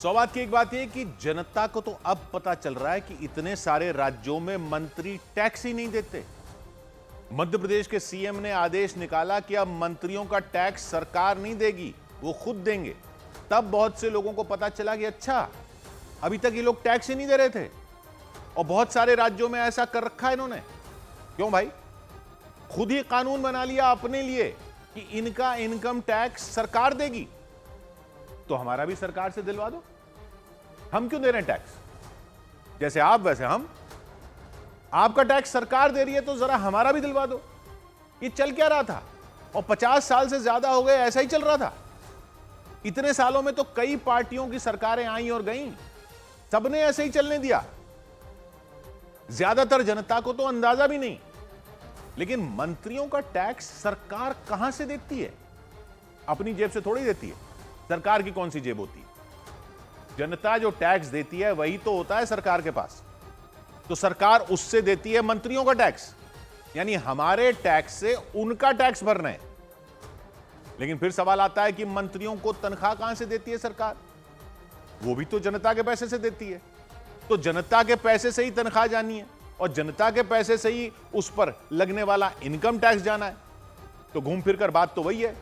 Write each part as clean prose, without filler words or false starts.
सौभाग्य की एक बात यह कि जनता को तो अब पता चल रहा है कि इतने सारे राज्यों में मंत्री टैक्स ही नहीं देते। मध्य प्रदेश के सीएम ने आदेश निकाला कि अब मंत्रियों का टैक्स सरकार नहीं देगी, वो खुद देंगे। तब बहुत से लोगों को पता चला कि अच्छा, अभी तक ये लोग टैक्स ही नहीं दे रहे थे। और बहुत सारे राज्यों में ऐसा कर रखा है इन्होंने। क्यों भाई? खुद ही कानून बना लिया अपने लिए कि इनका इनकम टैक्स सरकार देगी, तो हमारा भी सरकार से दिलवा दो। हम क्यों दे रहे हैं टैक्स? जैसे आप वैसे हम। आपका टैक्स सरकार दे रही है तो जरा हमारा भी दिलवा दो। ये चल क्या रहा था? और 50 साल से ज्यादा हो गए ऐसा ही चल रहा था। इतने सालों में तो कई पार्टियों की सरकारें आई और गईं, सबने ऐसे ही चलने दिया। ज्यादातर जनता को तो अंदाजा भी नहीं। लेकिन मंत्रियों का टैक्स सरकार कहां से देती है? अपनी जेब से थोड़ी देती है। सरकार की कौन सी जेब होती है? जनता जो टैक्स देती है वही तो होता है सरकार के पास। तो सरकार उससे देती है मंत्रियों का टैक्स, यानी हमारे टैक्स से उनका टैक्स भरना है। लेकिन फिर सवाल आता है कि मंत्रियों को तनख्वाह कहां से देती है सरकार? वो भी तो जनता के पैसे से देती है। तो जनता के पैसे से ही तनख्वाह जानी है और जनता के पैसे से ही उस पर लगने वाला इनकम टैक्स जाना है। तो घूम फिर कर बात तो वही है।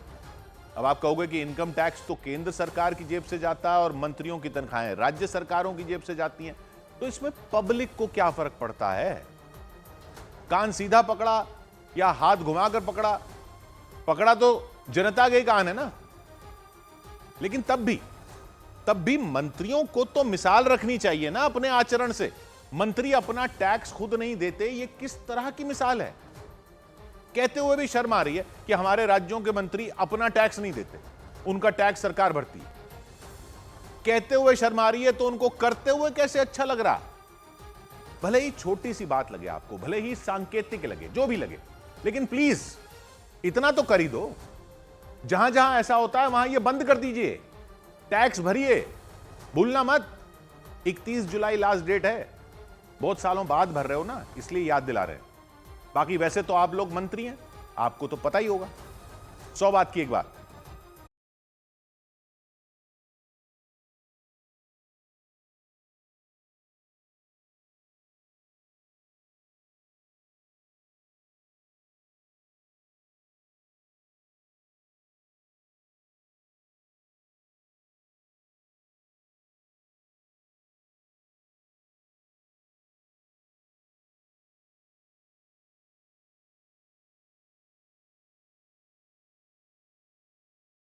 अब आप कहोगे कि इनकम टैक्स तो केंद्र सरकार की जेब से जाता है और मंत्रियों की तनख्वाहें राज्य सरकारों की जेब से जाती हैं, तो इसमें पब्लिक को क्या फर्क पड़ता है? कान सीधा पकड़ा या हाथ घुमाकर पकड़ा, पकड़ा तो जनता के ही कान है ना। लेकिन तब भी मंत्रियों को तो मिसाल रखनी चाहिए ना अपने आचरण से। मंत्री अपना टैक्स खुद नहीं देते, ये किस तरह की मिसाल है? कहते हुए भी शर्म आ रही है कि हमारे राज्यों के मंत्री अपना टैक्स नहीं देते, उनका टैक्स सरकार भरती है। कहते हुए शर्म आ रही है तो उनको करते हुए कैसे अच्छा लग रहा? भले ही छोटी सी बात लगे आपको, भले ही सांकेतिक लगे, जो भी लगे, लेकिन प्लीज इतना तो कर ही दो। जहां जहां ऐसा होता है वहां ये बंद कर दीजिए। टैक्स भरिए, भूलना मत। 31 जुलाई लास्ट डेट है। बहुत सालों बाद भर रहे हो ना, इसलिए याद दिला रहे हैं। बाकी वैसे तो आप लोग मंत्री हैं, आपको तो पता ही होगा। 100 बात की एक बात,